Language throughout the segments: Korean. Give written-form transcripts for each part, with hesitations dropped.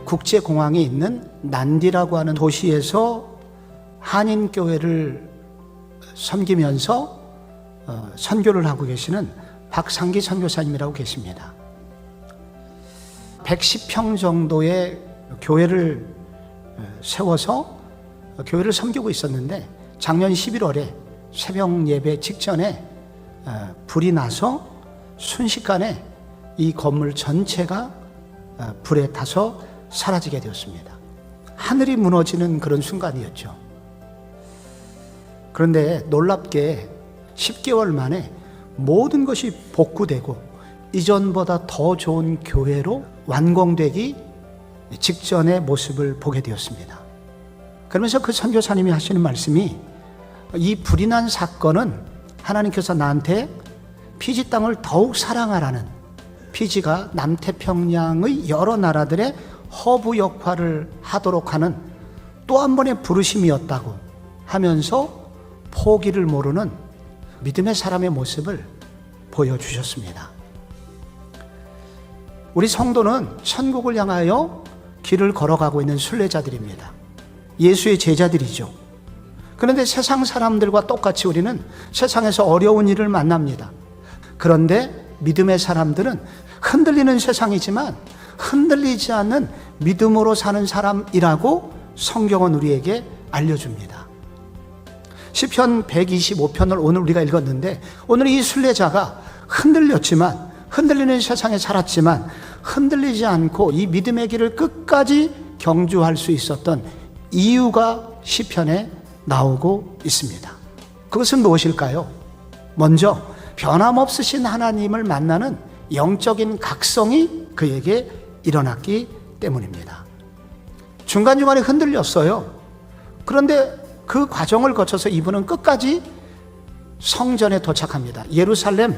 국제공항이 있는 난디라고 하는 도시에서 한인교회를 섬기면서 선교를 하고 계시는 박상기 선교사님이라고 계십니다. 110평 정도의 교회를 세워서 교회를 섬기고 있었는데 작년 11월에 새벽 예배 직전에 불이 나서 순식간에 이 건물 전체가 불에 타서 사라지게 되었습니다. 하늘이 무너지는 그런 순간이었죠. 그런데 놀랍게 10개월 만에 모든 것이 복구되고 이전보다 더 좋은 교회로 완공되기 직전의 모습을 보게 되었습니다. 그러면서 그 선교사님이 하시는 말씀이, 이 불이 난 사건은 하나님께서 나한테 피지 땅을 더욱 사랑하라는, 피지가 남태평양의 여러 나라들의 허브 역할을 하도록 하는 또 한 번의 부르심이었다고 하면서 포기를 모르는 믿음의 사람의 모습을 보여주셨습니다. 우리 성도는 천국을 향하여 길을 걸어가고 있는 순례자들입니다. 예수의 제자들이죠. 그런데 세상 사람들과 똑같이 우리는 세상에서 어려운 일을 만납니다. 그런데 믿음의 사람들은 흔들리는 세상이지만 흔들리지 않는 믿음으로 사는 사람이라고 성경은 우리에게 알려줍니다. 시편 125편을 오늘 우리가 읽었는데, 오늘 이 순례자가 흔들렸지만, 흔들리는 세상에 살았지만 흔들리지 않고 이 믿음의 길을 끝까지 경주할 수 있었던 이유가 시편에 나오고 있습니다. 그것은 무엇일까요? 먼저 변함없으신 하나님을 만나는 영적인 각성이 그에게 일어났기 때문입니다. 중간중간에 흔들렸어요. 그런데 그 과정을 거쳐서 이분은 끝까지 성전에 도착합니다. 예루살렘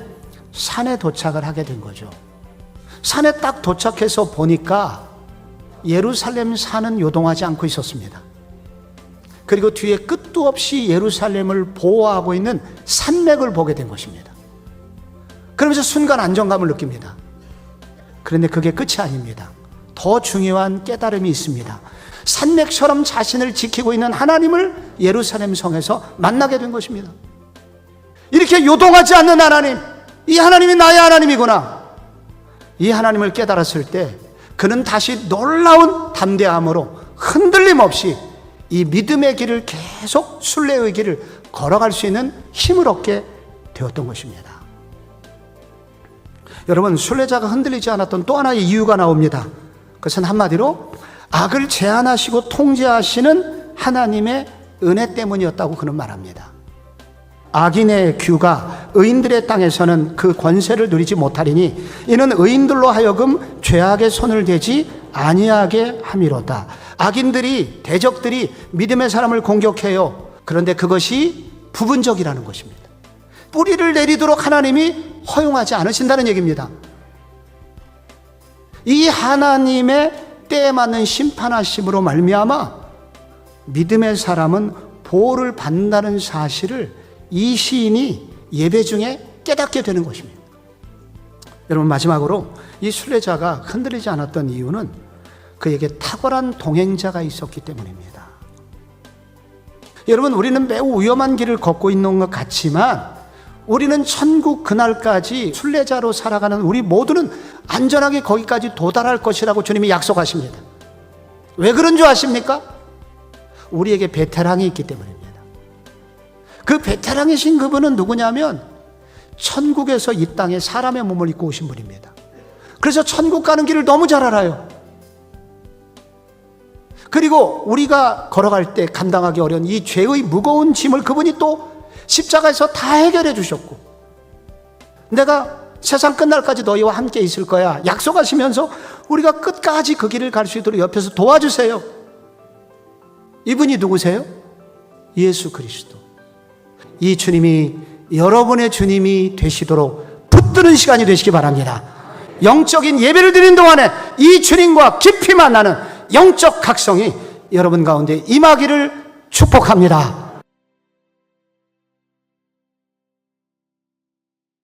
산에 도착을 하게 된 거죠. 산에 딱 도착해서 보니까 예루살렘 산은 요동하지 않고 있었습니다. 그리고 뒤에 끝도 없이 예루살렘을 보호하고 있는 산맥을 보게 된 것입니다. 그러면서 순간 안정감을 느낍니다. 그런데 그게 끝이 아닙니다. 더 중요한 깨달음이 있습니다. 산맥처럼 자신을 지키고 있는 하나님을 예루살렘 성에서 만나게 된 것입니다. 이렇게 요동하지 않는 하나님, 이 하나님이 나의 하나님이구나, 이 하나님을 깨달았을 때 그는 다시 놀라운 담대함으로 흔들림 없이 이 믿음의 길을 계속 순례의 길을 걸어갈 수 있는 힘을 얻게 되었던 것입니다. 여러분, 순례자가 흔들리지 않았던 또 하나의 이유가 나옵니다. 그것은 한마디로 악을 제한하시고 통제하시는 하나님의 은혜 때문이었다고 그는 말합니다. 악인의 규가 의인들의 땅에서는 그 권세를 누리지 못하리니 이는 의인들로 하여금 죄악의 손을 대지 아니하게 함이로다. 악인들이, 대적들이 믿음의 사람을 공격해요. 그런데 그것이 부분적이라는 것입니다. 뿌리를 내리도록 하나님이 허용하지 않으신다는 얘기입니다. 이 하나님의 때에 맞는 심판하심으로 말미암아 믿음의 사람은 보호를 받는다는 사실을 이 시인이 예배 중에 깨닫게 되는 것입니다. 여러분, 마지막으로 이 순례자가 흔들리지 않았던 이유는 그에게 탁월한 동행자가 있었기 때문입니다. 여러분, 우리는 매우 위험한 길을 걷고 있는 것 같지만 우리는 천국 그날까지 순례자로 살아가는 우리 모두는 안전하게 거기까지 도달할 것이라고 주님이 약속하십니다. 왜 그런 줄 아십니까? 우리에게 베테랑이 있기 때문입니다. 그 베테랑이신 그분은 누구냐면 천국에서 이 땅에 사람의 몸을 입고 오신 분입니다. 그래서 천국 가는 길을 너무 잘 알아요. 그리고 우리가 걸어갈 때 감당하기 어려운 이 죄의 무거운 짐을 그분이 또 십자가에서 다 해결해 주셨고, 내가 세상 끝날까지 너희와 함께 있을 거야 약속하시면서 우리가 끝까지 그 길을 갈 수 있도록 옆에서 도와주세요. 이분이 누구세요? 예수 그리스도. 이 주님이 여러분의 주님이 되시도록 붙드는 시간이 되시기 바랍니다. 영적인 예배를 드린 동안에 이 주님과 깊이 만나는 영적 각성이 여러분 가운데 임하기를 축복합니다.